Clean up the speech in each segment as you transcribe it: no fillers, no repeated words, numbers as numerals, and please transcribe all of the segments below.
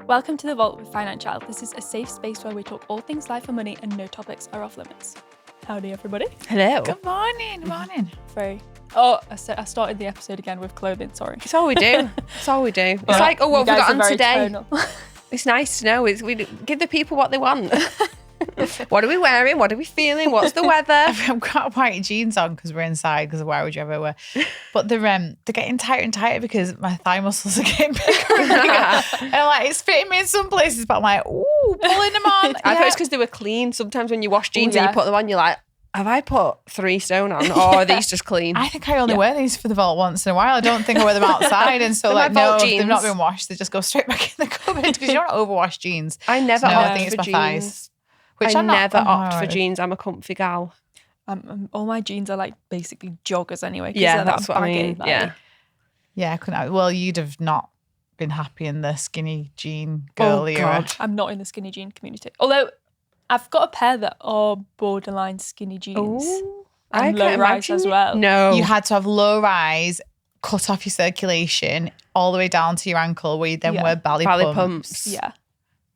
Welcome to The Vault with Financial. This is a safe space where we talk all things life and money and no topics are off limits. Howdy, everybody. Hello. Good morning. Good morning. I started the episode again with clothing, sorry. It's all we do. It's all we do. It's like, oh, what have we got on today? It's nice to know. We give the people what they want. What are we wearing? What are we feeling? What's the weather? I've got white jeans on because we're inside, because why would you ever wear? But they're getting tighter and tighter because my thigh muscles are getting bigger and bigger. And like, it's fitting me in some places, but I'm like, ooh, pulling them on. I thought it's because they were clean. Sometimes when you wash jeans and you put them on, you're like, have I put 3 stone on, or are these just clean? I think I only wear these for the vault once in a while. I don't think I wear them outside. And so like, no, jeans. they've not been washed. They just go straight back in the cupboard because you don't overwash jeans. I never opt I think it's for my jeans. thighs. Which I never opt for jeans. I'm a comfy gal. All my jeans are like basically joggers anyway. Yeah, that's what I mean. Like, yeah, well, you'd have not been happy in the skinny jean girl era. I'm not in the skinny jean community. Although I've got a pair that are borderline skinny jeans. Ooh, and low rise as well. No. You had to have low rise, cut off your circulation all the way down to your ankle, where you then wear ballet pumps. Yeah.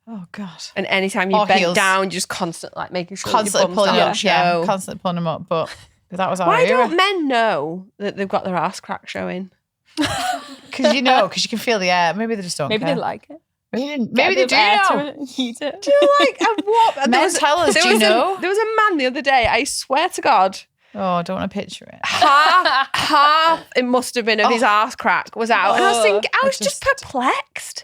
Oh God. And anytime you bent down, you just constantly like making sure constantly your pulling bum's them down. up. Yeah, constantly pulling them up. But that was our Why era. don't men know that they've got their ass crack showing? Because you can feel the air. Maybe they just don't Maybe care. they like it. Maybe they do know. Heat it. Do you like what? Men tell us, do you know? There was a man the other day, I swear to God. Oh, I don't want to picture it. Half it must have been of his arse crack was out. And I was thinking, I was just perplexed.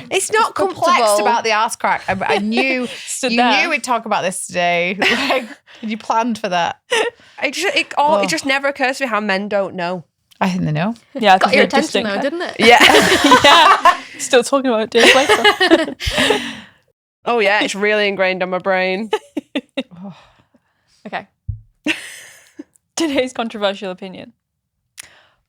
It's not perplexed about the arse crack. I knew you knew we'd talk about this today. Like, you planned for that. It just never occurs to me how men don't know. I think they know. Yeah, got your attention though, didn't it? Yeah. Yeah. Still talking about it days later. Oh yeah, it's really ingrained on my brain. Okay. Today's controversial opinion.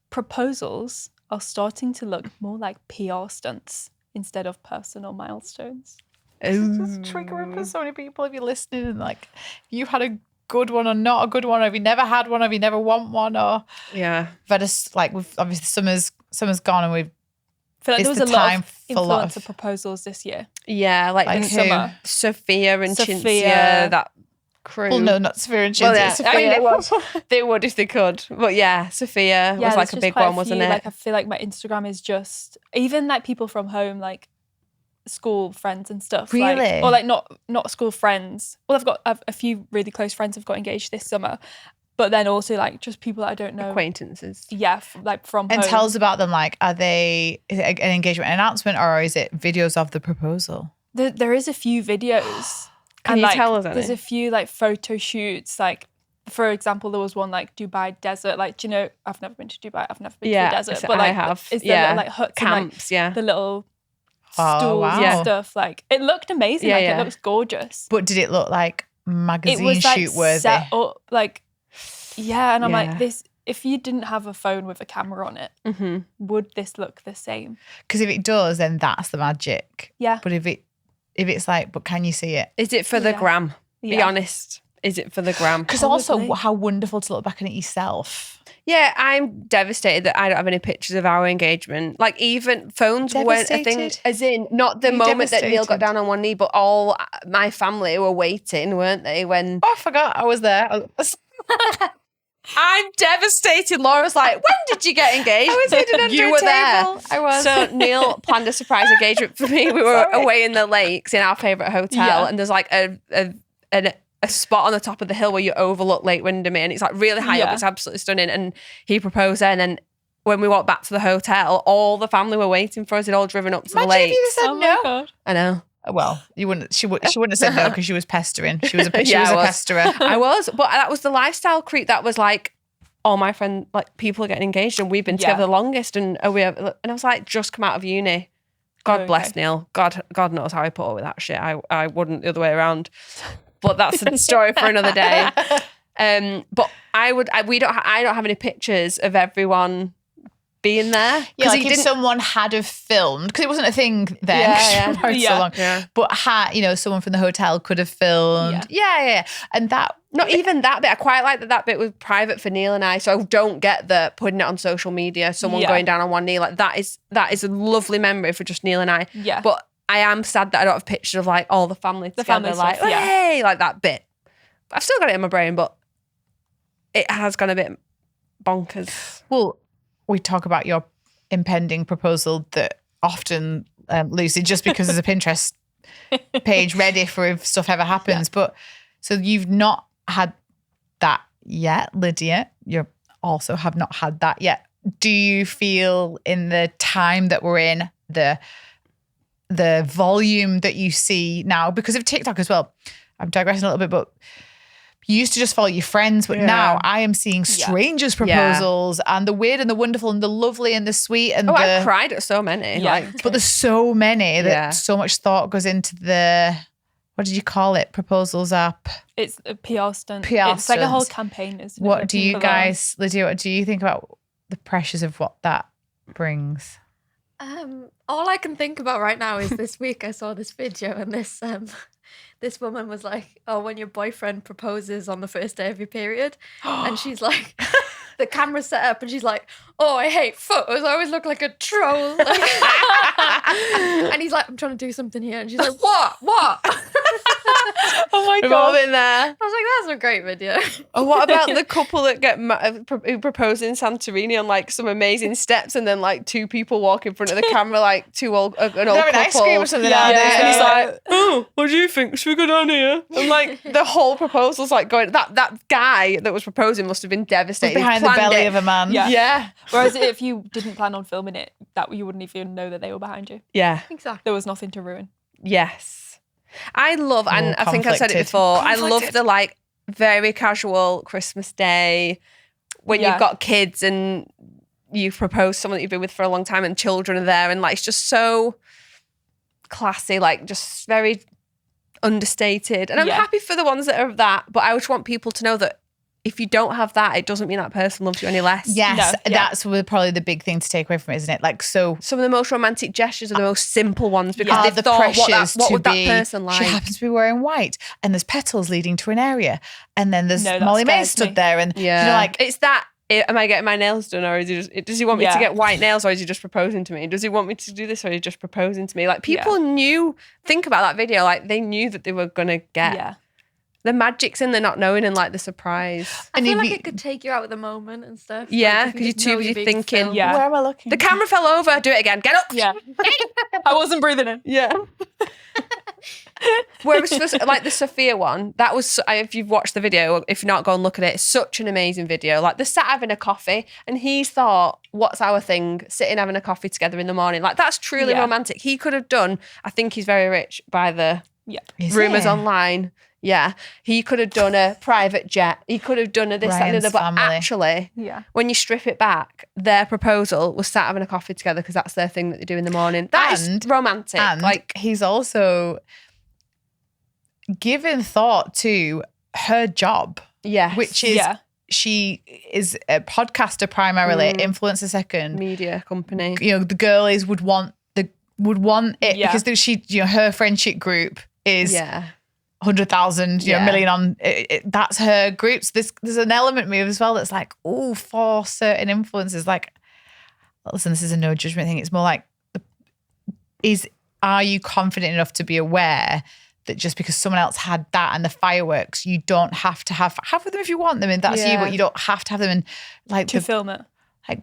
Proposals are starting to look more like PR stunts instead of personal milestones. This is triggering for so many people if you're listening and like you had a good one or not a good one, or if you never had one, or if you never want one, or we've obviously summer's gone and we've I feel like there was a lot of influencer proposals this year. Yeah, like in summer. Sophia and Cinzia, that crew. Well, no, not Sophia and Cinzia. Well, yeah. Sophia. They would if they could. But yeah, Sophia was like a big one, wasn't it? Like I feel like my Instagram is just even like people from home, like school friends and stuff. Really? Or like not school friends. Well, I've a few really close friends have got engaged this summer. But then also like just people that I don't know. Acquaintances. Yeah, like from home. And tell us about them. Like, is it an engagement announcement or is it videos of the proposal? There is a few videos. Can you tell us any? There's a few like photo shoots. Like, for example, there was one like Dubai desert. Like, do you know, I've never been to Dubai. I've never been to the desert. But like, I have. Is there little, like huts camps, and like the little stools wow. and stuff. Like, it looked amazing. It looks gorgeous. But did it look like magazine it was, like, shoot worthy? Set up like, yeah. And I'm like, this. If you didn't have a phone with a camera on it, would this look the same? Because if it does, then that's the magic. Yeah. But if it's like, but can you see it? Is it for the gram? Be honest. Is it for the gram? Because also how wonderful to look back on it yourself. Yeah, I'm devastated that I don't have any pictures of our engagement. Like even phones weren't a thing. As in, not the moment that Neil got down on one knee, but all my family were waiting, weren't they? When I forgot I was there. I'm devastated. Laura's like, when did you get engaged? I was sitting under you a were table. there. I was. So Neil planned a surprise engagement for me. We were away in the lakes in our favourite hotel, and there's like a spot on the top of the hill where you overlook Lake Windermere, and it's like really high up. It's absolutely stunning. And he proposed there, and then when we walked back to the hotel, all the family were waiting for us. They'd all driven up to the lake. If you said no. God. I know. Well, you wouldn't. She wouldn't have said no because she was pestering. She was a pesterer. I was, but that was the lifestyle creep. That was like, all my friends, like people are getting engaged, and we've been together the longest. And I was like, just come out of uni. God bless Neil. God knows how I put up with that shit. I wouldn't the other way around. But that's a story for another day. But I don't have any pictures of everyone being there. Yeah, like if someone had have filmed, because it wasn't a thing then. So long. Yeah. But someone from the hotel could have filmed. Yeah. And that, not even that bit. I quite like that bit was private for Neil and I. So I don't get the putting it on social media, someone going down on one knee. Like that is a lovely memory for just Neil and I. Yeah. But I am sad that I don't have pictures of like all the family together, like, stuff, yeah. hey, like that bit. I've still got it in my brain, but it has gone a bit bonkers. Well, we talk about your impending proposal that often, Lucy, just because there's a Pinterest page ready for if stuff ever happens. But so you've not had that yet, Lydia. You also have not had that yet. Do you feel in the time that we're in, the volume that you see now, because of TikTok as well? I'm digressing a little bit, but you used to just follow your friends, but now I am seeing strangers' proposals and the weird and the wonderful and the lovely and the sweet and I cried at so many. But there's so many that so much thought goes into the, what did you call it? Proposals app. It's a PR stunt. PR it's like a whole campaign, isn't it? What do you guys, Lydia, what do you think about the pressures of what that brings? All I can think about right now is this week I saw this video and this woman was like, oh, when your boyfriend proposes on the first day of your period, and she's like, the camera's set up and she's like, oh, I hate photos, I always look like a troll. And he's like, I'm trying to do something here, and she's like, what Oh my God. We've all been there. I was like, that's a great video. And what about the couple that who propose in Santorini on like some amazing steps, and then like two people walk in front of the camera, like an old couple. Ice cream or something. And he's like, oh, what do you think? Should we go down here? And like the whole proposal's like going, that guy that was proposing must have been devastated. Behind the belly of a man. Yeah. Whereas if you didn't plan on filming it, that you wouldn't even know that they were behind you. Yeah. Exactly. There was nothing to ruin. Yes. I love, and I think I've said it before, I love the like very casual Christmas day when you've got kids and you've proposed someone that you've been with for a long time and children are there, and like it's just so classy, like just very understated. And I'm happy for the ones that are that, but I just want people to know that if you don't have that, it doesn't mean that person loves you any less. Yes, that's probably the big thing to take away from it, isn't it? Like, so some of the most romantic gestures are the most simple ones, because they've thought, what would that person like? She happens to be wearing white, and there's petals leading to an area, and then there's Molly May stood there, and you know, like, it's that. Am I getting my nails done, or is he just? Does he want me to get white nails, or is he just proposing to me? Does he want me to do this, or is he just proposing to me? Like, people knew. Think about that video. Like, they knew that they were gonna get. Yeah. The magic's in the not knowing and like the surprise. I feel like it could take you out of the moment and stuff. Yeah, because you're too busy thinking. Yeah. Where am I looking? The camera fell over. Do it again. Get up. Yeah. I wasn't breathing in. Yeah. Whereas like the Sophia one, that was, if you've watched the video, if not, go and look at it. It's such an amazing video. Like, they're sat having a coffee and he's thought, what's our thing? Sitting having a coffee together in the morning. Like, that's truly romantic. He could have done, I think he's very rich by the rumours online. Yeah, he could have done a private jet. He could have done a this, that, and the other. But actually, when you strip it back, their proposal was sat having a coffee together because that's their thing that they do in the morning. That is romantic. And like, he's also given thought to her job. Yes. Which is, she is a podcaster primarily, influencer second. Media company. You know, the girlies would want it because she, you know, her friendship group is 100,000, you know, million on it, that's her groups. There's an element of me as well that's like, oh, for certain influencers, like, listen, this is a no judgment thing. It's more like, are you confident enough to be aware that just because someone else had that and the fireworks, you don't have to have them if you want them, and that's you, but you don't have to have them, and like to film it. Like,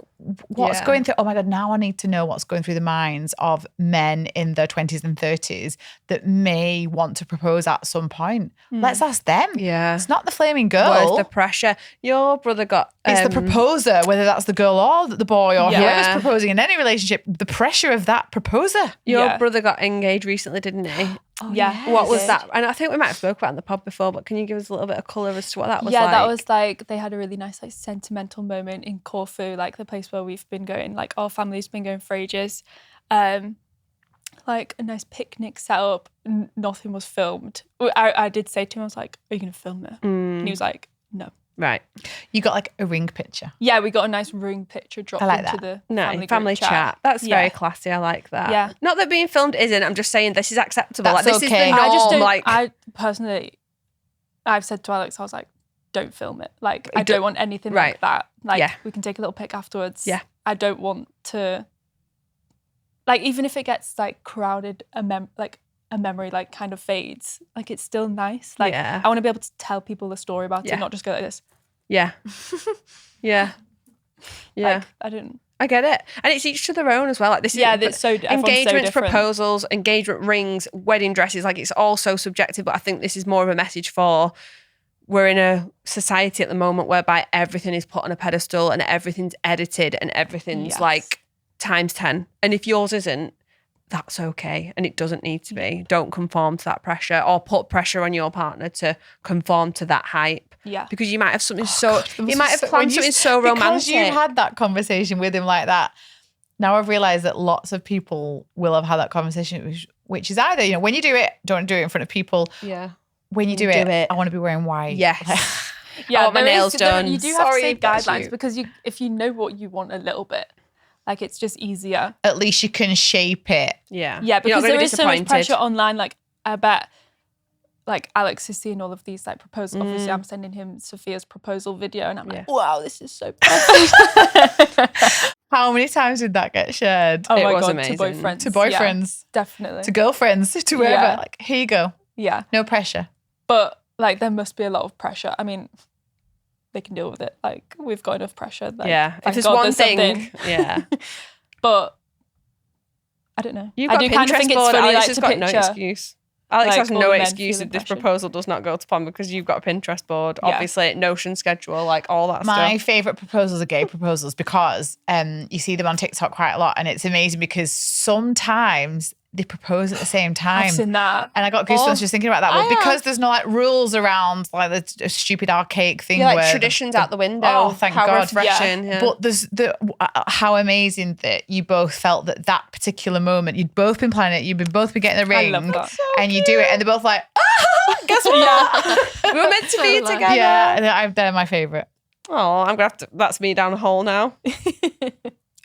what's going through, oh my God, now I need to know what's going through the minds of men in their 20s and 30s that may want to propose at some point. Let's ask them. Yeah. It's not the flaming girl. Where's the pressure? Your brother got... it's the proposer, whether that's the girl or the boy or whoever's proposing in any relationship, the pressure of that proposer. Your brother got engaged recently, didn't he? Oh, yeah. What was that? And I think we might have spoke about it in the pod before, but can you give us a little bit of colour as to what that was like? Yeah, that was like, they had a really nice like sentimental moment in Corfu, like the place where we've been going, like our family's been going for ages. Like a nice picnic set up, nothing was filmed. I did say to him, I was like, are you going to film it? And he was like, no. Right. You got like a ring picture. Yeah, we got a nice ring picture dropped into the family chat. That's very classy. I like that. Yeah. Not that being filmed isn't. I'm just saying this is acceptable. That's like, this okay. is the norm. I just don't, like, I personally, I've said to Alex, I was like, don't film it. Like, I don't want anything like that. Like, we can take a little pic afterwards. Yeah. I don't want to, like even if it gets like crowded, a memory like kind of fades, like it's still nice. Like I want to be able to tell people the story about it, not just go like this. Yeah. Yeah. Like, I get it. And it's each to their own as well. Like this it's so engagements, so proposals, engagement rings, wedding dresses, like it's all so subjective, but I think this is more of a message for we're in a society at the moment whereby everything is put on a pedestal and everything's edited and everything's like times 10. And if yours isn't, that's okay. And it doesn't need to be. Don't conform to that pressure or put pressure on your partner to conform to that hype. Yeah. Because you might have something you might have planned something so romantic. Because you've had that conversation with him like that, now I've realised that lots of people will have had that conversation, which is either, you know, when you do it, don't do it in front of people. Yeah. When you do it, I want to be wearing white. Yes. Yeah, my nails done. You do have to say guidelines because if you know what you want a little bit, like it's just easier. At least you can shape it. Yeah. Yeah, because there is so much pressure online. Like I bet like Alex is seeing all of these like proposals. Obviously I'm sending him Sophia's proposal video and I'm like, wow, this is so perfect. How many times did that get shared? Oh my God, amazing. to boyfriends. To boyfriends. Yeah, definitely. To girlfriends, to whoever. Yeah. Like, here you go. Yeah. No pressure. But like there must be a lot of pressure. I mean, they can deal with it. Like we've got enough pressure. Like, if there's one thing. Yeah. But I don't know. You've got I do Pinterest kind of think it's board. funny Alex like has to got picture. no excuse. Alex like, has all no the men excuse feeling if this pressure. proposal does not go to plan because you've got a Pinterest board, obviously, Notion schedule, like all that My stuff. favourite proposals are gay proposals because you see them on TikTok quite a lot and it's amazing because sometimes they propose at the same time. I've seen that. And I got goosebumps just thinking about that. But because there's no like rules around like the stupid archaic thing like where traditions out the window. Oh, thank how God. refreshing. Yeah. But there's how amazing that you both felt that particular moment, you'd both been planning it, you'd both been getting the ring, love that. and you do it, and they're both like, guess what? We were meant to be together. Yeah, they're my favourite. Oh, I'm gonna have to. That's me down a hole now.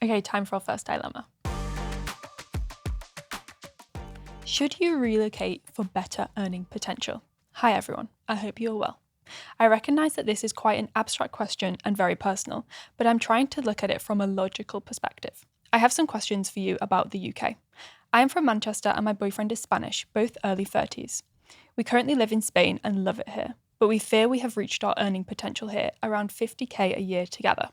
Okay, time for our first dilemma. Should you relocate for better earning potential? Hi everyone, I hope you're well. I recognise that this is quite an abstract question and very personal, but I'm trying to look at it from a logical perspective. I have some questions for you about the UK. I am from Manchester and my boyfriend is Spanish, both early 30s. We currently live in Spain and love it here, but we fear we have reached our earning potential here, around 50k a year together.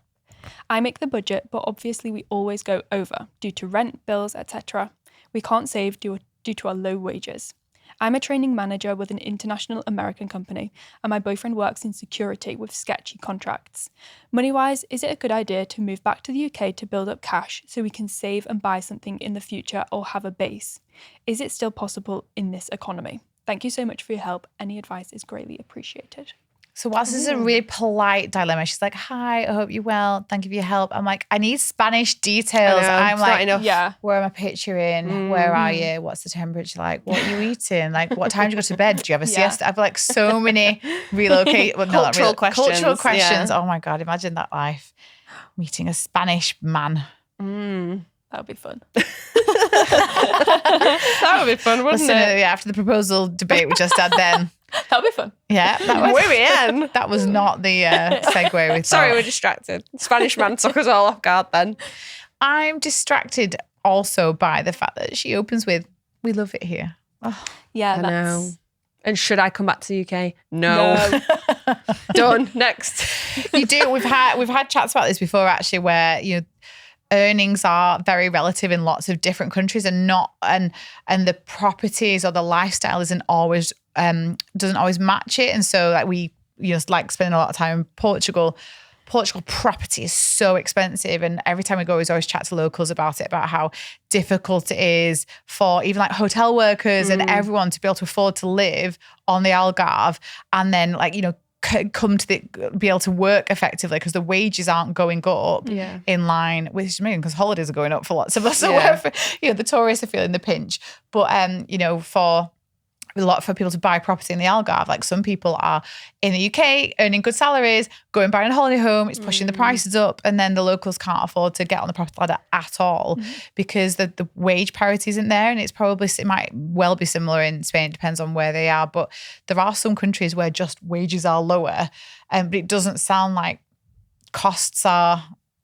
I make the budget, but obviously we always go over due to rent, bills, etc. We can't save due to our low wages. I'm a training manager with an international American company, and my boyfriend works in security with sketchy contracts. Money-wise, is it a good idea to move back to the UK to build up cash so we can save and buy something in the future or have a base? Is it still possible in this economy? Thank you so much for your help. Any advice is greatly appreciated. So whilst this is a really polite dilemma, she's like, hi, I hope you're well. Thank you for your help. I'm like, I need Spanish details. I'm like, where am I picturing? Where are you? What's the temperature like? What are you eating? Like, what time do you go to bed? Do you have a siesta? I've like so many cultural questions. Cultural questions. Yeah. Oh my God, imagine that life. Meeting a Spanish man. That would be fun. That would be fun, wouldn't it? Yeah, after the proposal debate we just had then. That would be fun. Yeah. That was not the segue we Sorry, we're distracted. Spanish man took us all off guard then. I'm distracted also by the fact that she opens with, we love it here. Oh, yeah, I know. And should I come back to the UK? No. Done. Next. You do. We've had chats about this before actually, where earnings are very relative in lots of different countries, and the properties or the lifestyle doesn't always match it. And so like we like spending a lot of time in Portugal. Portugal property is so expensive, and every time we go, we always chat to locals about it, about how difficult it is for even like hotel workers and everyone to be able to afford to live on the Algarve, and then come to be able to work effectively because the wages aren't going up in line with, which is amazing because holidays are going up for lots of us. So the tourists are feeling the pinch, but for people to buy property in the Algarve, like some people are in the UK earning good salaries, going buying a holiday home, it's pushing the prices up, and then the locals can't afford to get on the property ladder at all because the wage parity isn't there. And it might well be similar in Spain, it depends on where they are, but there are some countries where just wages are lower, but it doesn't sound like costs are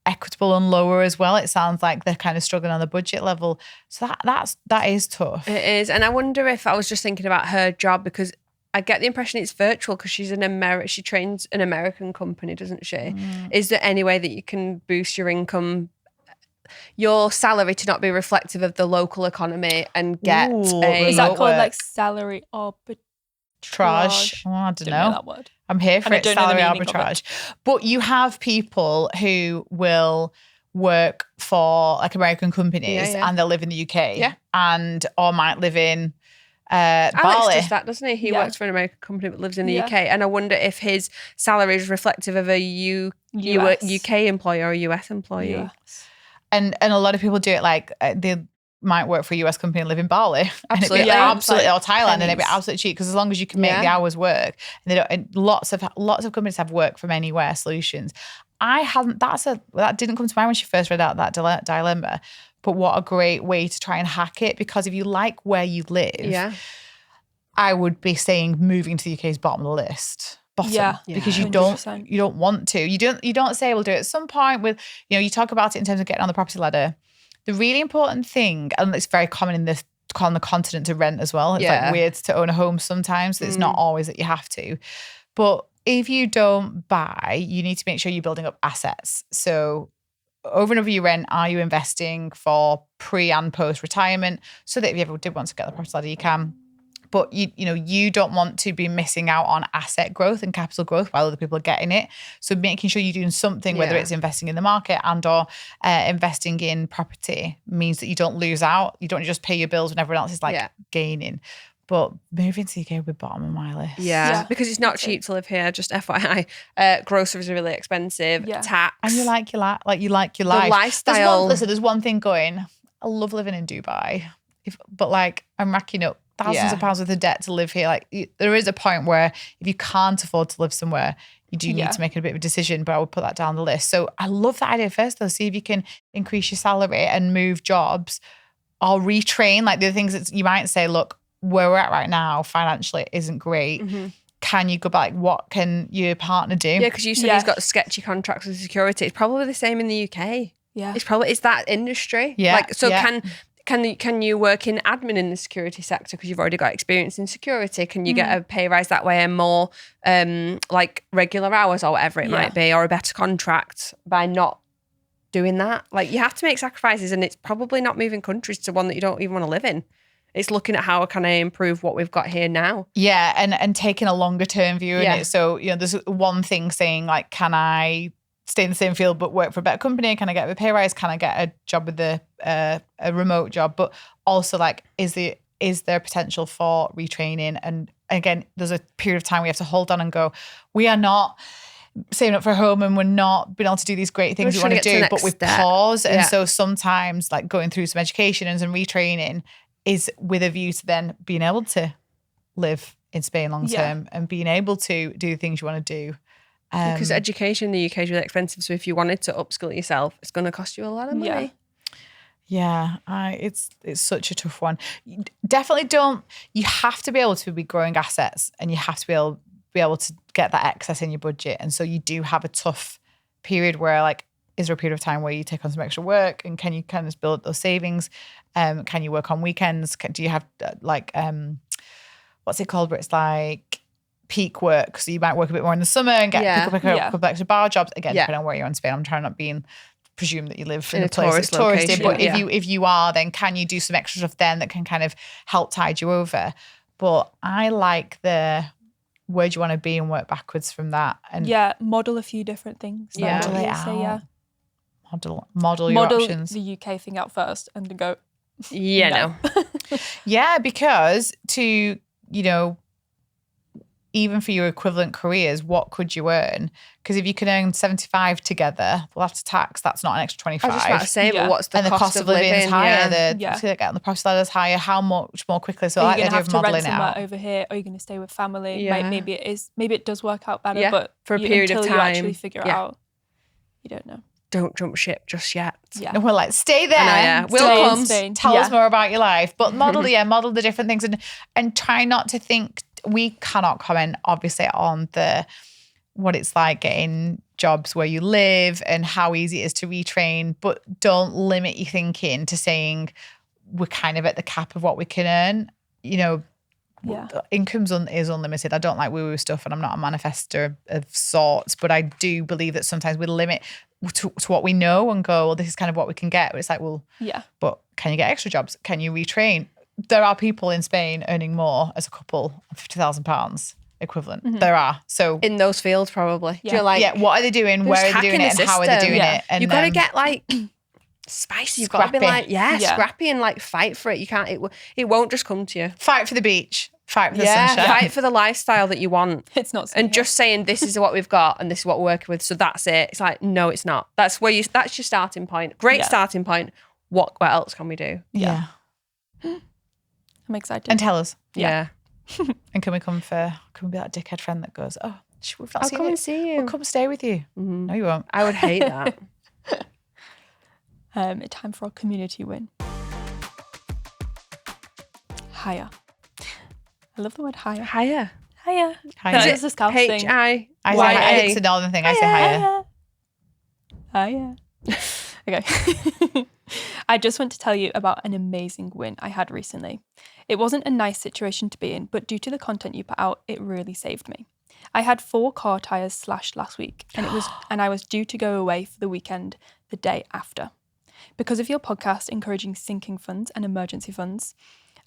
equitable and lower as well. It sounds like they're kind of struggling on the budget level. So that is tough. It is. And I wonder if, I was just thinking about her job, because I get the impression it's virtual because she trains an American company, doesn't she? Is there any way that you can boost your income, your salary, to not be reflective of the local economy and get Is that called like salary arbitrage? Oh, I don't know. That word. I'm here for it, salary arbitrage. But you have people who will work for like American companies and they'll live in the UK or might live in Alex Bali. does that, doesn't he? He works for an American company but lives in the UK. And I wonder if his salary is reflective of a UK employee or a US employee. US. And a lot of people do it like they might work for a US company and live in Bali. Absolutely. Absolutely. Or Thailand, pennies. and it'd be absolutely cheap because as long as you can make the hours work. And they don't, and lots of companies have work from anywhere solutions. That didn't come to mind when she first read out that dilemma. But what a great way to try and hack it, because if you like where you live, I would be saying moving to the UK is bottom of the list. Because you 100%. don't want to. You don't say we'll do it at some point with, you talk about it in terms of getting on the property ladder. The really important thing, and it's very common on the continent to rent as well. It's like weird to own a home sometimes. It's not always that you have to. But if you don't buy, you need to make sure you're building up assets. So over and over your rent, are you investing for pre and post retirement so that if you ever did want to get the property ladder, you can. But you don't want to be missing out on asset growth and capital growth while other people are getting it. So making sure you're doing something, whether it's investing in the market and or investing in property, means that you don't lose out. You don't just pay your bills when everyone else is gaining. But moving to the UK would be bottom of my list. Yeah, because it's not cheap to live here. Just FYI, groceries are really expensive. Tax, and you like your life. The lifestyle. There's one thing going. I love living in Dubai, but I'm racking up thousands of pounds worth of debt to live here. Like there is a point where if you can't afford to live somewhere, you do need to make a bit of a decision, but I would put that down the list. So I love that idea first though. See if you can increase your salary and move jobs or retrain. Like the things that you might say, look, where we're at right now financially isn't great. Can you go back? What can your partner do? Yeah, because you said he's got sketchy contracts with security. It's probably the same in the UK. Yeah. It's that industry. Yeah. Can you work in admin in the security sector because you've already got experience in security? Can you get a pay rise that way and more regular hours or whatever it might be, or a better contract by not doing that? Like you have to make sacrifices, and it's probably not moving countries to one that you don't even want to live in. It's looking at how can I improve what we've got here now. Yeah, and taking a longer term view in it. So there's one thing saying like, can I stay in the same field but work for a better company? Can I get a pay rise? Can I get a job with a remote job? But also like, is there potential for retraining? And again, there's a period of time we have to hold on and go, we are not saving up for a home and we're not being able to do these great things we want to do, but we pause. And so sometimes like going through some education and some retraining is with a view to then being able to live in Spain long term and being able to do the things you want to do. Because education in the UK is really expensive. So if you wanted to upskill yourself, it's going to cost you a lot of money. It's such a tough one. Definitely you have to be able to be growing assets and you have to be able to get that excess in your budget. And so you do have a tough period where like, is there a period of time where you take on some extra work and can you kind of build those savings? Can you work on weekends? Do you have what's it called? Where it's like peak work. So you might work a bit more in the summer and pick up a couple extra bar jobs. Again, depending on where you're in Spain. I'm trying not being presume that you live in a place that's touristy. But if you are, then can you do some extra stuff then that can kind of help tide you over? But I like where do you want to be and work backwards from that. And model a few different things. Model it out. Model your options. The UK thing out first and then go. Because to, even for your equivalent careers, what could you earn? Because if you can earn 75 together, well, after tax, that's not an extra 25. I was just about to say, but what's the cost of living is higher. To get on the property ladder is higher. How much more quickly? So are you I like the idea of modelling rent it out. over here? Are you going to stay with family? Maybe it does work out better, but for a period of until time, you actually figure it out, you don't know. Don't jump ship just yet. And we're like, stay there. We'll come. Tell us more about your life. But model the different things and try not to think. We cannot comment, obviously, on what it's like getting jobs where you live and how easy it is to retrain, but don't limit your thinking to saying we're kind of at the cap of what we can earn. You know, income is unlimited. I don't like woo-woo stuff, and I'm not a manifester of sorts, but I do believe that sometimes we limit to what we know and go, well, this is kind of what we can get. But it's like, well, but can you get extra jobs? Can you retrain? There are people in Spain earning more as a couple of £50,000 equivalent. There are. So in those fields, probably. Yeah. What are they doing? Where are they doing it? And how are they doing it? And you've got to get like spicy. You've got to be like, scrappy and like fight for it. You can't, it won't just come to you. Fight for the beach. Fight for the sunshine. Fight for the lifestyle that you want. It's not. And just saying this is what we've got and this is what we're working with. So that's it. It's like, no, it's not. That's your starting point. Great starting point. What else can we do? Yeah. I'm excited. And tell us. Yeah. And can we be that dickhead friend that goes, oh, we've not I'll seen come it. and see you. We'll come stay with you. Mm-hmm. No, you won't. I would hate that. Time for our community win. Higher. I love the word higher. Higher. That is a Scouse thing. H-I-Y-A. It's a northern thing. I say higher. Higher. Okay. I just want to tell you about an amazing win I had recently. It wasn't a nice situation to be in, but due to the content you put out, it really saved me. I had 4 car tyres slashed last week, and I was due to go away for the weekend the day after. Because of your podcast encouraging sinking funds and emergency funds,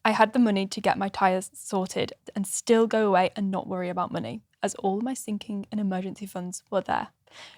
I had the money to get my tyres sorted and still go away and not worry about money, as all my sinking and emergency funds were there.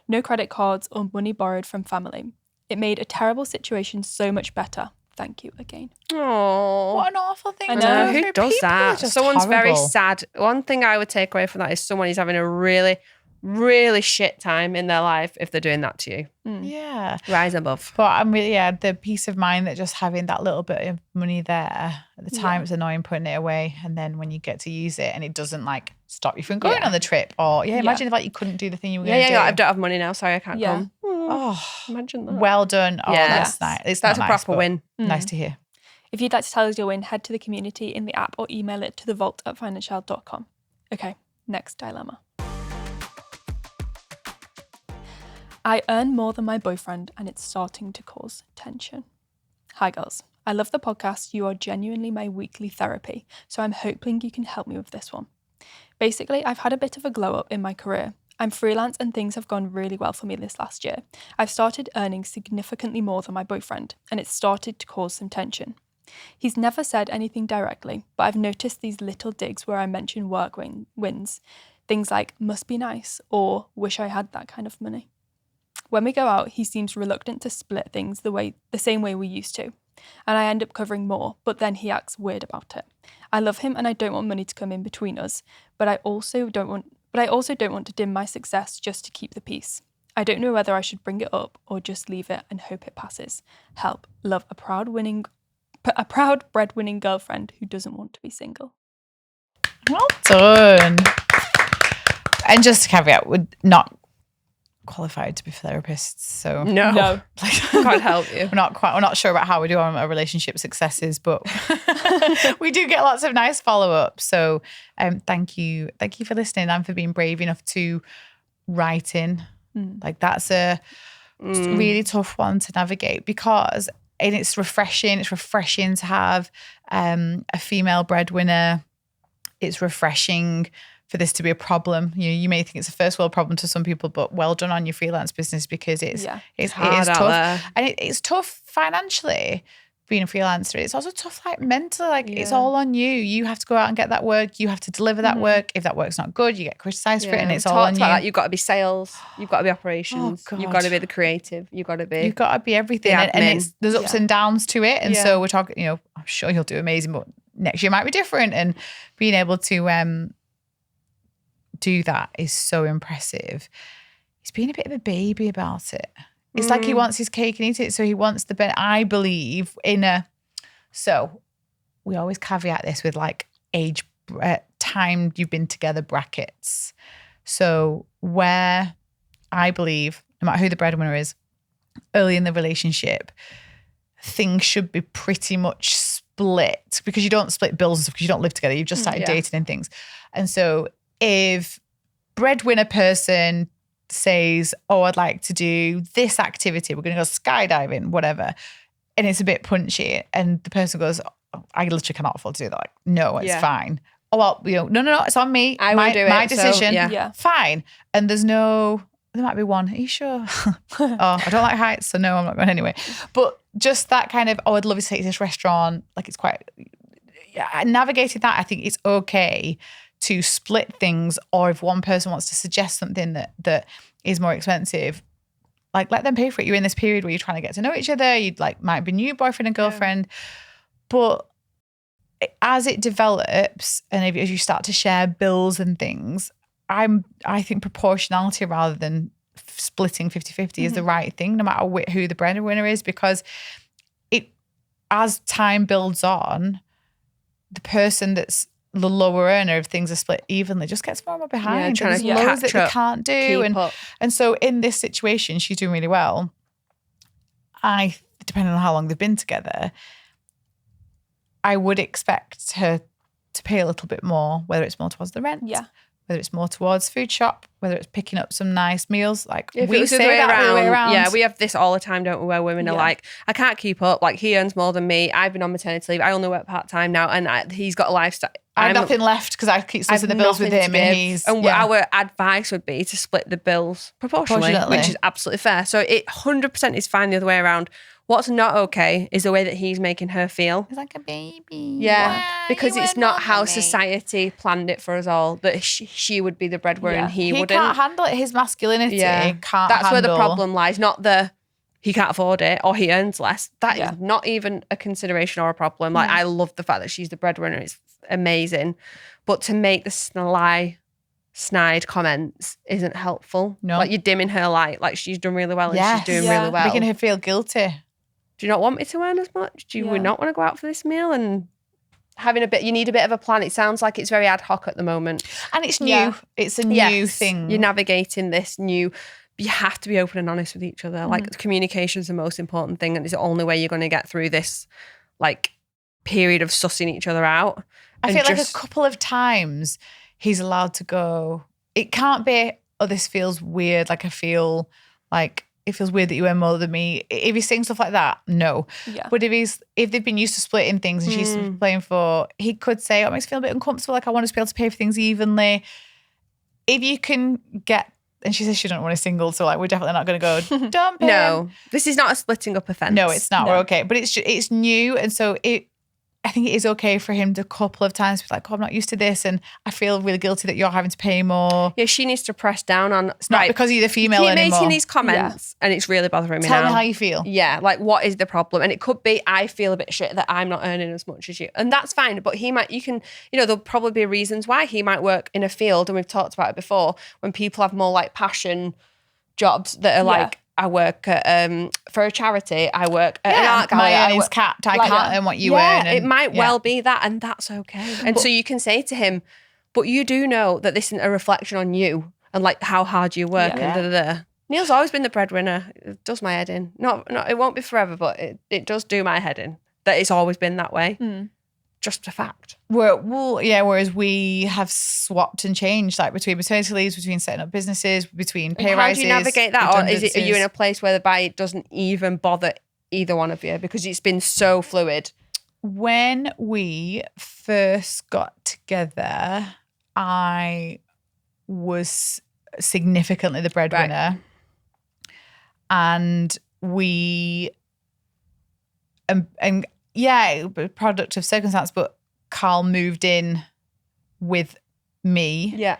No credit cards or money borrowed from family. It made a terrible situation so much better. Thank you again. Oh, what an awful thing. I know. Who does that? Someone's very sad. One thing I would take away from that is someone who's having a really, really shit time in their life if they're doing that to you. Yeah. Rise above. But I'm really, the peace of mind that just having that little bit of money there at the time, it's annoying putting it away. And then when you get to use it and it doesn't like stop you from going on the trip, or imagine if like you couldn't do the thing you were going to do. I don't have money now. Sorry, I can't come. Oh, imagine that. Well done. Oh, that's nice. That's a proper win. Nice to hear. If you'd like to tell us your win, head to the community in the app or email it to thevault@financial.com. Okay, next dilemma. I earn more than my boyfriend and it's starting to cause tension. Hi girls, I love the podcast. You are genuinely my weekly therapy, so I'm hoping you can help me with this one. Basically, I've had a bit of a glow up in my career. I'm freelance and things have gone really well for me this last year. I've started earning significantly more than my boyfriend and it's started to cause some tension. He's never said anything directly, but I've noticed these little digs where I mention work wins. Things like must be nice or wish I had that kind of money. When we go out, he seems reluctant to split things the same way we used to. And I end up covering more, but then he acts weird about it. I love him and I don't want money to come in between us, but I also don't want to dim my success just to keep the peace. I don't know whether I should bring it up or just leave it and hope it passes. Help. Love a proud breadwinning girlfriend who doesn't want to be single. Well done. And just a caveat, we're not qualified to be therapists, so no. Can't help you. We're not sure about how we do on our relationship successes, but we do get lots of nice follow-ups. So thank you for listening and for being brave enough to write in. Like that's a really tough one to navigate because it's refreshing to have a female breadwinner. It's refreshing for this to be a problem. You may think it's a first world problem to some people, but well done on your freelance business because it is tough. And it's tough financially being a freelancer. It's also tough like mentally, it's all on you. You have to go out and get that work. You have to deliver that work. If that work's not good, you get criticised for it and it's all on you. That. You've got to be sales. You've got to be operations. You've got to be the creative. You've got to be everything. And there's ups and downs to it. And so we're talking, I'm sure you'll do amazing, but next year might be different. And being able to do that is so impressive. He's being a bit of a baby about it. It's like he wants his cake and eat it. So he wants I believe so we always caveat this with like age, time you've been together brackets. So where I believe, no matter who the breadwinner is, early in the relationship, things should be pretty much split because you don't split bills and stuff because you don't live together. You've just started dating and things. And so if breadwinner person says, oh, I'd like to do this activity. We're going to go skydiving, whatever. And it's a bit punchy. And the person goes, oh, I literally cannot afford to do that. Like, no, it's fine. Oh, well, no, it's on me. I will do it. My decision. Yeah. Fine. And there might be one. Are you sure? Oh, I don't like heights, so no, I'm not going anyway. But just that kind of, oh, I'd love to take this restaurant. Like it's quite, I navigated that. I think it's okay to split things, or if one person wants to suggest something that is more expensive, like let them pay for it. You're in this period where you're trying to get to know each other. You'd like might be new boyfriend and girlfriend, but as it develops and as you start to share bills and things, I think proportionality rather than splitting 50-50 is the right thing, no matter who the breadwinner is, because as time builds on, the person that's the lower earner, if things are split evenly, just gets more and more behind. trying There's to loads that they catch up, can't do. keep up. And so in this situation, she's doing really well. Depending on how long they've been together, I would expect her to pay a little bit more, whether it's more towards the rent, whether it's more towards food shop, whether it's picking up some nice meals. Like If we it was say the way that the way around. Yeah, we have this all the time, don't we? Where women are like, I can't keep up. Like he earns more than me. I've been on maternity leave. I only work part-time now, and he's got a lifestyle. I have nothing left because I keep splitting the bills with him, and our advice would be to split the bills proportionally, which is absolutely fair. So it 100% is fine the other way around. What's not okay is the way that he's making her feel. He's like a baby. Yeah, because it's not how society planned it for us all, that she would be the breadwinner and he wouldn't. He can't handle it. His masculinity can't That's where the problem lies, not he can't afford it or he earns less. That is not even a consideration or a problem. Like, I love the fact that she's the breadwinner. It's amazing. But to make the snide comments isn't helpful. No. Like, you're dimming her light. Like, she's done really well and she's doing really well. Making her feel guilty. Do you not want me to earn as much? Do you not want to go out for this meal? And you need a bit of a plan. It sounds like it's very ad hoc at the moment. And it's new. Yeah. It's a new thing. You're navigating this new, you have to be open and honest with each other. Like, communication is the most important thing, and it's the only way you're going to get through this, like, period of sussing each other out. I feel like a couple of times he's allowed to go, it can't be, oh, this feels weird. Like, I feel like, it feels weird that you earn more than me. If he's saying stuff like that, no. Yeah. But if they've been used to splitting things and she's playing for, he could say, oh, it makes me feel a bit uncomfortable. Like, I want us to be able to pay for things evenly. If you can get, and she says she don't want a single, so like, we're definitely not going to go, dump him. No, this is not a splitting up offence. No, it's not. No. We're okay. But it's new. And so I think it is okay for him to a couple of times be like, oh, I'm not used to this, and I feel really guilty that you're having to pay more. Yeah, she needs to press down on. It's not because you're the female anymore. Keep making these comments, and it's really bothering me now. Tell me how you feel. Yeah, like, what is the problem? And it could be, I feel a bit shit that I'm not earning as much as you, and that's fine. But there'll probably be reasons why he might work in a field, and we've talked about it before, when people have more like passion jobs that are like, I work for a charity. I work at an art gallery. My earnings capped. I can't earn what you earn. It might well be that, and that's okay. And so you can say to him, but you do know that this isn't a reflection on you and like how hard you work and Neil's always been the breadwinner. It does my head in. Not it won't be forever, but it does do my head in that it's always been that way. Just a fact. Whereas we have swapped and changed, like between maternity leaves, between setting up businesses, between pay rises. How do you navigate that? Or are you in a place whereby it doesn't even bother either one of you because it's been so fluid? When we first got together, I was significantly the breadwinner. Right. And we product of circumstance, but Carl moved in with me. Yeah.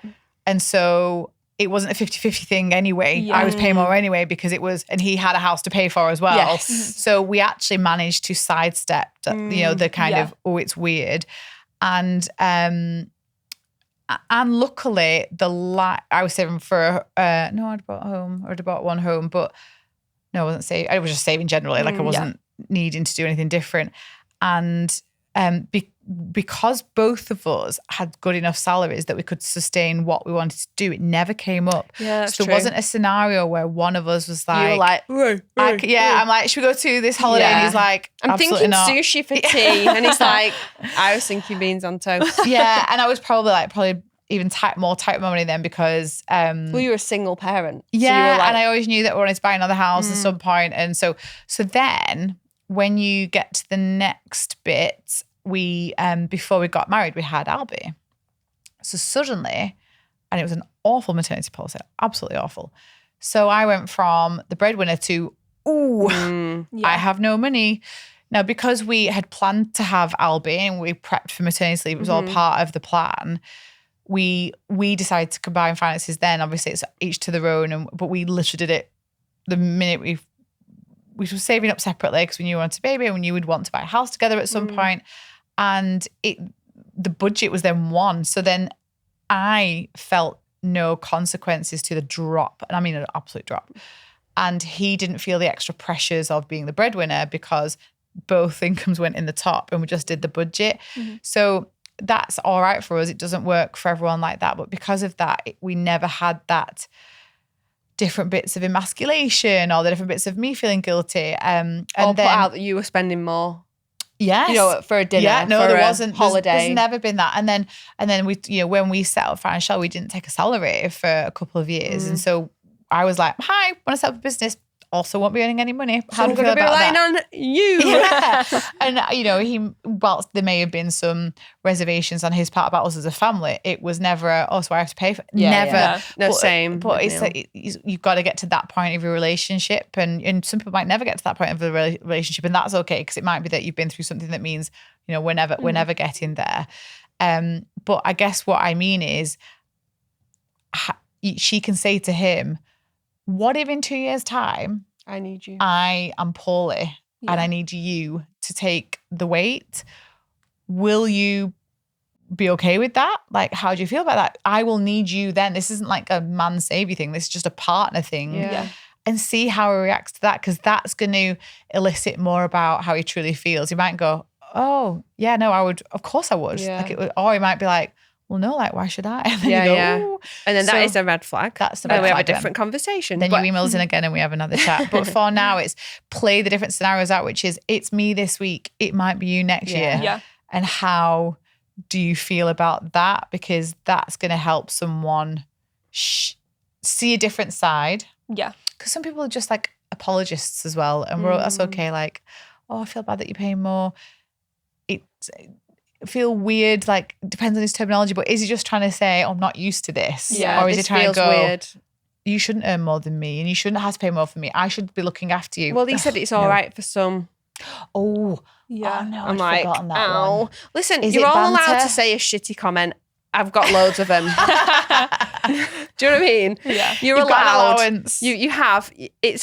And so it wasn't a 50-50 thing anyway. Yeah. I was paying more anyway because and he had a house to pay for as well. Yes. So we actually managed to sidestep, the kind of, oh, it's weird. And luckily I was saving for, I'd bought one home, but no, I wasn't saving. I was just saving generally. Like I wasn't needing to do anything different. And because both of us had good enough salaries that we could sustain what we wanted to do, it never came up. Yeah, that's so there wasn't a scenario where one of us was like, you were like, I'm like, should we go to this holiday? And he's like, I'm thinking not. Sushi for tea. And he's like, I was thinking beans on toast. Yeah. And I was probably even more tight with my money then because well, you were a single parent. Yeah, so you were like, and I always knew that we wanted to buy another house at some point. And so then when you get to the next bit, we before we got married, we had Albie. So suddenly, and it was an awful maternity policy, absolutely awful. So I went from the breadwinner to, I have no money. Now, because we had planned to have Albie and we prepped for maternity leave, it was all part of the plan. We decided to combine finances then. Obviously, it's each to their own, but we literally did it the minute we were saving up separately because we knew we wanted a baby and we knew we'd want to buy a house together at some point. And the budget was then one. So then I felt no consequences to the drop. And I mean an absolute drop. And he didn't feel the extra pressures of being the breadwinner because both incomes went in the top and we just did the budget. So that's all right for us. It doesn't work for everyone like that. But because of that, we never had that different bits of emasculation or the different bits of me feeling guilty. And or then put out that you were spending more. Yes. You know, for a dinner. Yeah, no, for there a wasn't. Holiday. There's never been that. And then we, when we set up financial, we didn't take a salary for a couple of years. And so I was like, hi, want to set up a business. Also won't be earning any money. How do you feel about that? I'm going to be relying on you. Yeah. And, whilst there may have been some reservations on his part about us as a family, it was never, so I have to pay for it. Never. Yeah. No, same. But it's like, you've got to get to that point of your relationship. And some people might never get to that point of the relationship. And that's okay, because it might be that you've been through something that means, we're never getting there. But I guess what I mean is she can say to him, what if in 2 years' time, I need you. I am poorly and I need you to take the weight? Will you be okay with that? Like, how do you feel about that? I will need you then. This isn't like a man save you thing. This is just a partner thing. Yeah. And see how he reacts to that, because that's going to elicit more about how he truly feels. He might go, oh, yeah, no, I would. Of course I would. Yeah. Or he might be like, well, no, like, why should I? And then Yeah. And then that is a red flag. That's the red red flag. We have a then. different conversation. Then you email us in again and we have another chat. But for now, it's play the different scenarios out, which is, it's me this week. It might be you next year. Yeah. And how do you feel about that? Because that's going to help someone see a different side. Yeah. Because some people are just like apologists as well. And that's okay. Like, I feel bad that you're paying more. It's feel weird, like, depends on his terminology, but is he just trying to say, I'm not used to this? Yeah, or is he trying to go, weird. You shouldn't earn more than me and you shouldn't have to pay more for me. I should be looking after you. Well, he said it's all right for some. Oh, Yeah. oh no, I'm I'd like, forgotten that ow. one. Listen, Is you're it all allowed banter? to say a shitty comment. I've got loads of them. Do you know what I mean? Yeah. You're You've got an allowed. allowance. You have. It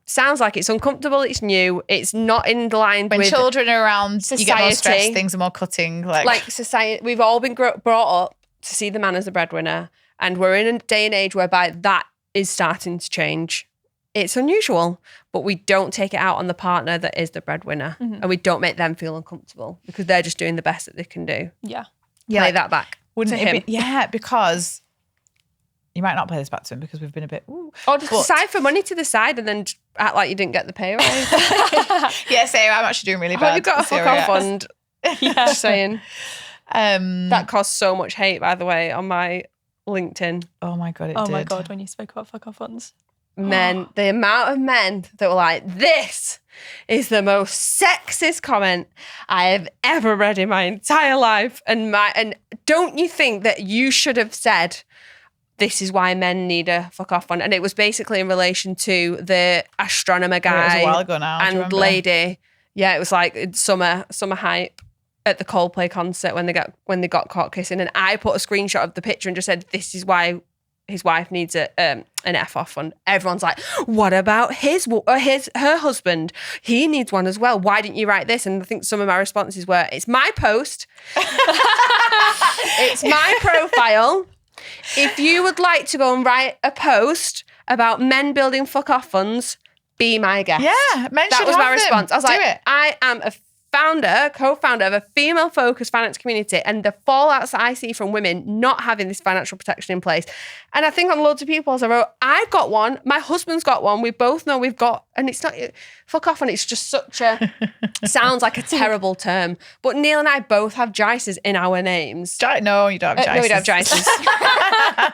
sounds like it's uncomfortable. It's new. It's not in line When with children are around, you get more society. stress, things are more cutting. like society. We've all been brought up to see the man as the breadwinner, and we're in a day and age whereby that is starting to change. It's unusual, but we don't take it out on the partner that is the breadwinner, and we don't make them feel uncomfortable because they're just doing the best that they can do. Yeah. Play that back. Wouldn't to it him. be? Yeah, because you might not play this back to him because we've been a bit, ooh. Or just decide for money to the side and then act like you didn't get the pay rise. Yeah, say I'm actually doing really Have bad. you got a fuck off fund? Yeah. Just saying. That That caused so much hate, by the way, on my LinkedIn. oh my God, it Oh did. my God, when you spoke about fuck off funds. Men, the amount of men that were like, this is the most sexist comment I have ever read in my entire life. And don't you think that you should have said, this is why men need a fuck off fund? And it was basically in relation to the astronomer guy. It was a while ago now. do you And remember? lady. Yeah, it was like summer hype at the Coldplay concert when they got caught kissing. And I put a screenshot of the picture and just said, this is why his wife needs an F off fund. Everyone's like, what about her husband? He needs one as well. Why didn't you write this? And I think some of my responses were, it's my post. It's my profile. If you would like to go and write a post about men building fuck off funds, be my guest. Yeah, men That should was have my them. response. I was Do like, it. I am co-founder of a female-focused finance community, and the fallouts that I see from women not having this financial protection in place. And I think on loads of people's, I wrote, I've got one, my husband's got one, we both know we've got, and it's not, fuck off, and it's just such a, sounds like a terrible term. But Neil and I both have JICEs in our names. No, you don't have JICEs. No, we don't have JICEs.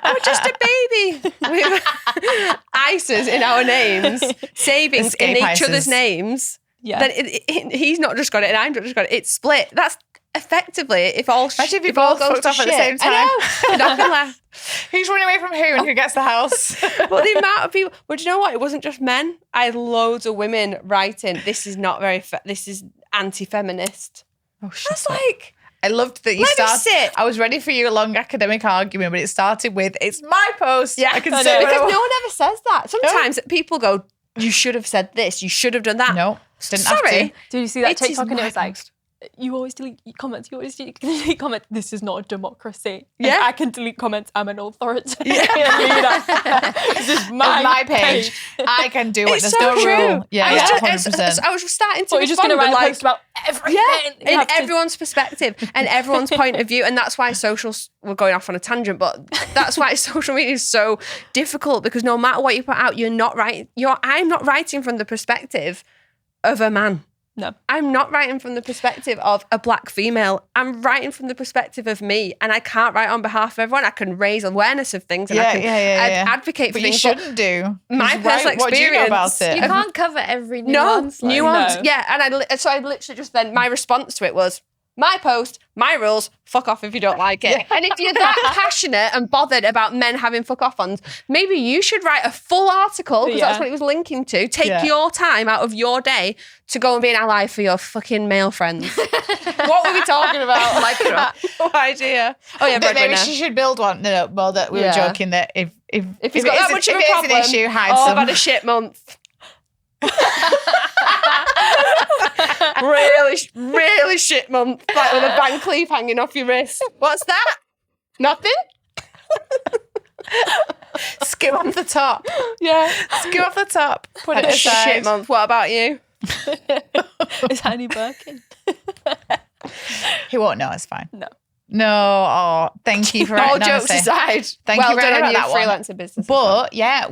We're just a baby. We have ISAs in our names, savings in each other's names. Yeah. Then he's not just got it and I've not just got it. It's split. That's effectively if all Imagine if you all both goes fucked to off at the shit. same time. I know. Not gonna lie. Who's running away from who and who gets the house? But the amount of people. But do you know what? It wasn't just men. I had loads of women writing. This is not very. This is anti-feminist. Oh, That's like. I loved that you Let me started. sit. I was ready for your long academic argument, but it started with, it's my post. Yeah, I can because say no what I one ever says that. Sometimes people go, "You should have said this. You should have done that." No, didn't have Sorry. to. Did you see that It is TikTok and it was my like, you always delete comments, you always delete comments. This is not a democracy. Yeah. If I can delete comments, I'm an authoritarian leader. This is my page. I can do it. It's There's so no true. rule. Yeah, I was yeah, just, 100%. I was starting to But you're just going to respond, write but a post about everything. yeah, You in have to- everyone's perspective and everyone's point of view. And that's why socials, we're going off on a tangent, but that's why social media is so difficult, because no matter what you put out, you're not right. I'm not writing from the perspective of a man. No. I'm not writing from the perspective of a black female. I'm writing from the perspective of me, and I can't write on behalf of everyone. I can raise awareness of things and I can advocate for But you things. shouldn't do. My 'Cause personal what do you know about experience, it? You can't cover every No, nuance. like- nuance. No. Yeah, and I literally just then, my response to it was, my post, my rules, fuck off if you don't like it. And if you're that passionate and bothered about men having fuck off ons, maybe you should write a full article, because that's Yeah. what it was linking to. Take your time out of your day to go and be an ally for your fucking male friends. What were we talking about? Like, no idea. Oh yeah, That maybe breadwinner. she should build one. No, well, that we were Yeah. joking that if If he's got that much of a problem, an issue, hide oh, I've some. had a shit month. really shit month, like with a bank leaf hanging off your wrist. What's that? Nothing? Skim off the top. Yeah. Skim off the top. Put Had it a shit aside. month. What about you? Is Annie Birkin? He won't know. It's fine. No. No. Oh, thank you for All writing. jokes honestly. aside. Thank well you very done on much your about that one. freelancer business. as well. But yeah,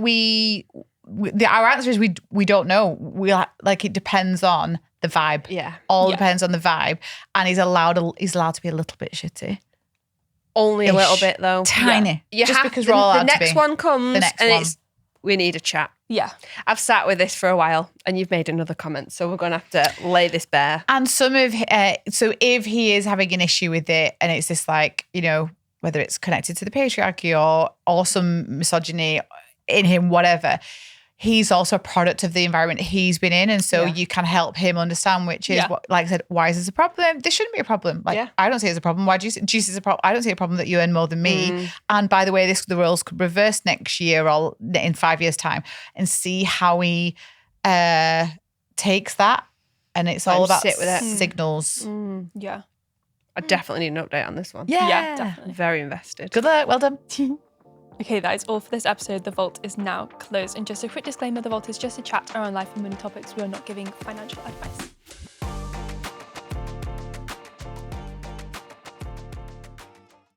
our answer is we don't know. Like it depends on the vibe. Yeah. All Yeah. depends on the vibe, and he's allowed to be a little bit shitty, Only a Ish. little bit though. tiny. You just have because the, we're all the allowed to next be. one comes The next and one. it's we need a chat. Yeah. I've sat with this for a while and you've made another comment, so we're gonna have to lay this bare. And some of so if he is having an issue with it, and it's this like, you know, whether it's connected to the patriarchy or some misogyny in him, whatever, he's also a product of the environment he's been in, and so you can help him understand, which is what, like I said, why is this a problem? This shouldn't be a problem. Like I don't see it as a problem. Why do you see it as a problem? I don't see a problem that you earn more than me. And by the way, the roles could reverse next year or in 5 years' time, and see how he takes that. And it's all about sit with it. signals. Yeah. I definitely need an update on this one. Yeah, definitely. Very invested. Good luck. Well done. Okay, that is all for this episode. The Vault is now closed. And just a quick disclaimer, The Vault is just a chat around life and money topics. We are not giving financial advice.